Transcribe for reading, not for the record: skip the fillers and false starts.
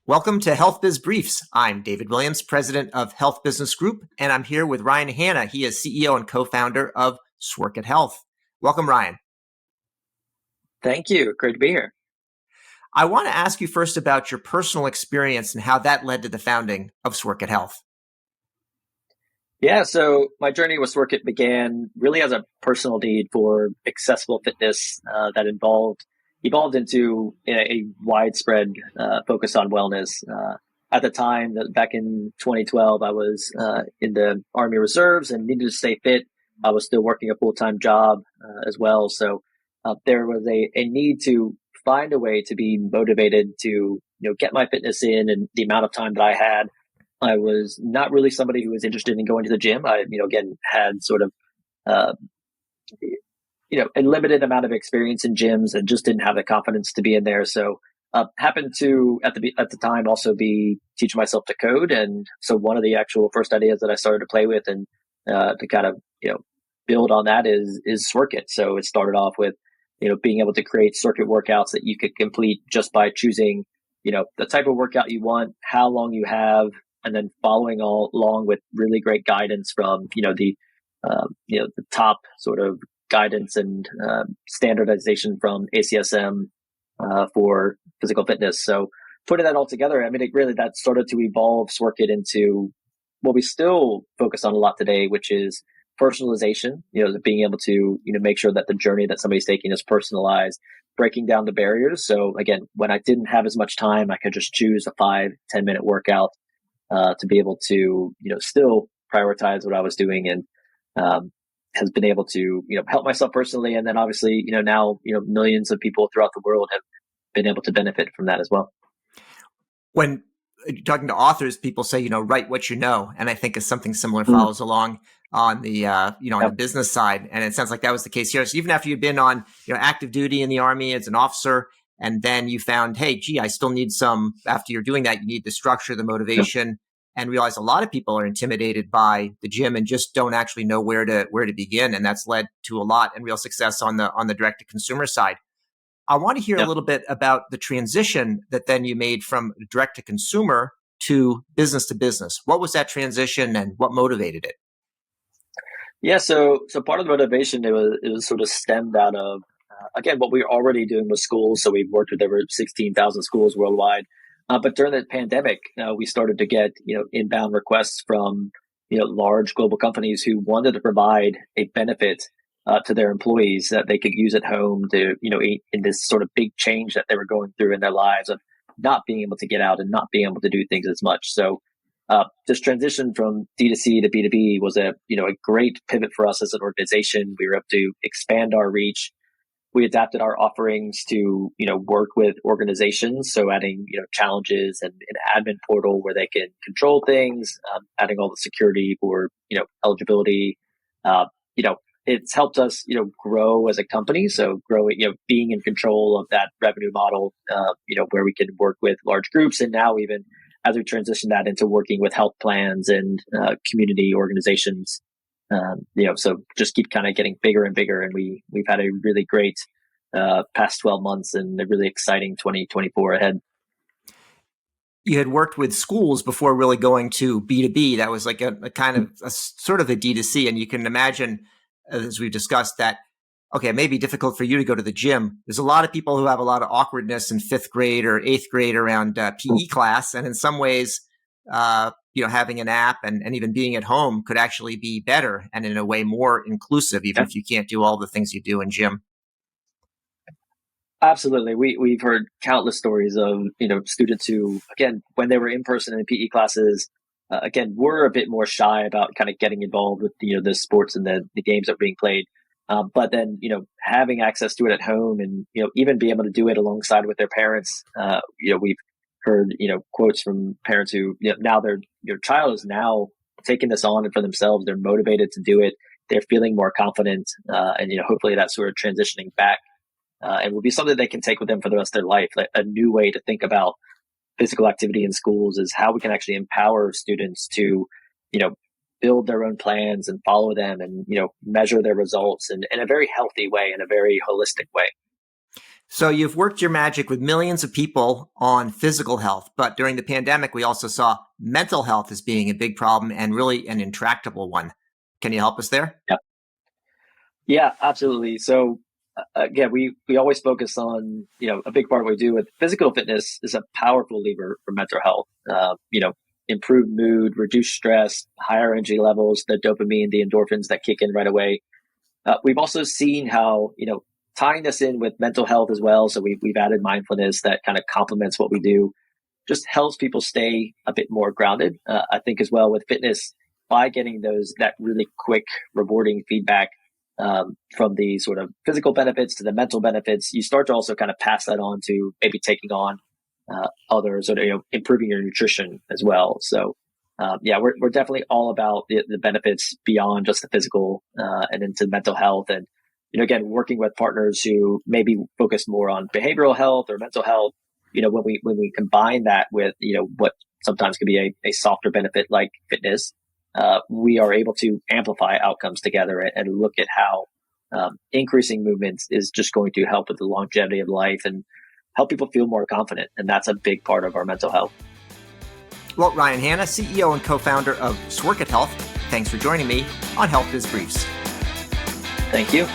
Welcome to Health Biz Briefs. I'm David Williams, president of Health Business Group, and I'm here with Ryan Hanna. He is CEO and co-founder of Sworkit Health. Welcome, Ryan. Thank you. Great to be here. I want to ask you first about your personal experience and how that led to the founding of Sworkit Health. Yeah, so my journey with Sworkit began really as a personal need for accessible fitness that evolved into a widespread focus on wellness. At the time, back in 2012, I was in the Army Reserves and needed to stay fit. I was still working a full-time job as well. So there was a need to find a way to be motivated to get my fitness in, and the amount of time that I had. I was not really somebody who was interested in going to the gym. I, again, had sort of, uh, a limited amount of experience in gyms and just didn't have the confidence to be in there. So, happened to at the time also be teaching myself to code, and so one of the actual first ideas that I started to play with and to kind of build on that is Sworkit. So it started off with being able to create circuit workouts that you could complete just by choosing the type of workout you want, how long you have, and then following all along with really great guidance from the top sort of guidance and standardization from ACSM for physical fitness. So putting that all together, I mean, that started to evolve Sworkit into what we still focus on a lot today, which is personalization. Being able to make sure that the journey that somebody's taking is personalized, breaking down the barriers. So again, when I didn't have as much time, I could just choose a 5-10 minute workout to be able to, still prioritize what I was doing, and has been able to, help myself personally. And then obviously, now, millions of people throughout the world have been able to benefit from that as well. When talking to authors, people say, write what you know. And I think is something similar follows along on the, on the business side. And it sounds like that was the case here. So even after you've been on, active duty in the Army as an officer, and then you found, hey, gee, I still need after you're doing that, you need the structure, the motivation, and realize a lot of people are intimidated by the gym and just don't actually know where to begin. And that's led to a lot and real success on the direct to consumer side. I want to hear a little bit about the transition that then you made from direct to consumer to business. What was that transition and what motivated it? Yeah, so part of the motivation it was sort of stemmed out of again what we were already doing with schools. So we've worked with over 16,000 schools worldwide. But during the pandemic, we started to get inbound requests from large global companies who wanted to provide a benefit to their employees that they could use at home to in this sort of big change that they were going through in their lives of not being able to get out and not being able to do things as much. So this transition from D2C to B2B was a great pivot for us as an organization. We were able to expand our reach. We adapted our offerings to, work with organizations. So adding, challenges and an admin portal where they can control things, adding all the security for, eligibility. It's helped us, grow as a company. So growing, being in control of that revenue model, where we can work with large groups. And now even as we transition that into working with health plans and community organizations, so just keep kind of getting bigger and bigger. And we've had a really great past 12 months and a really exciting 2024 ahead. You had worked with schools before really going to B2B. That was like a kind of a sort of a D2C. And you can imagine, as we've discussed, that, okay, it may be difficult for you to go to the gym. There's a lot of people who have a lot of awkwardness in 5th grade or 8th grade around PE class. And in some ways, having an app and even being at home could actually be better and in a way more inclusive, even if you can't do all the things you do in gym. Absolutely. We've heard countless stories of, students who, again, when they were in person in PE classes, again, were a bit more shy about kind of getting involved with, the sports and the games that were being played. But then, having access to it at home and, even be able to do it alongside with their parents, we've heard, quotes from parents who now your child is now taking this on for themselves. They're motivated to do it. They're feeling more confident. And, hopefully that's sort of transitioning back and will be something they can take with them for the rest of their life. Like a new way to think about physical activity in schools is how we can actually empower students to, build their own plans and follow them and, measure their results in a very healthy way, in a very holistic way. So you've worked your magic with millions of people on physical health, but during the pandemic, we also saw mental health as being a big problem and really an intractable one. Can you help us there? Yeah, absolutely. So again, we always focus on, a big part of what we do with physical fitness is a powerful lever for mental health. Improved mood, reduced stress, higher energy levels, the dopamine, the endorphins that kick in right away. We've also seen how, tying this in with mental health as well. So we've added mindfulness that kind of complements what we do, just helps people stay a bit more grounded. I think as well with fitness, by getting that really quick, rewarding feedback from the sort of physical benefits to the mental benefits, you start to also kind of pass that on to maybe taking on others, or improving your nutrition as well. So we're definitely all about the benefits beyond just the physical and into mental health. And again, working with partners who maybe focus more on behavioral health or mental health. When we combine that with what sometimes can be a softer benefit like fitness, we are able to amplify outcomes together and look at how increasing movements is just going to help with the longevity of life and help people feel more confident. And that's a big part of our mental health. Well, Ryan Hanna, CEO and co-founder of Sworkit Health, thanks for joining me on Health Biz Briefs. Thank you.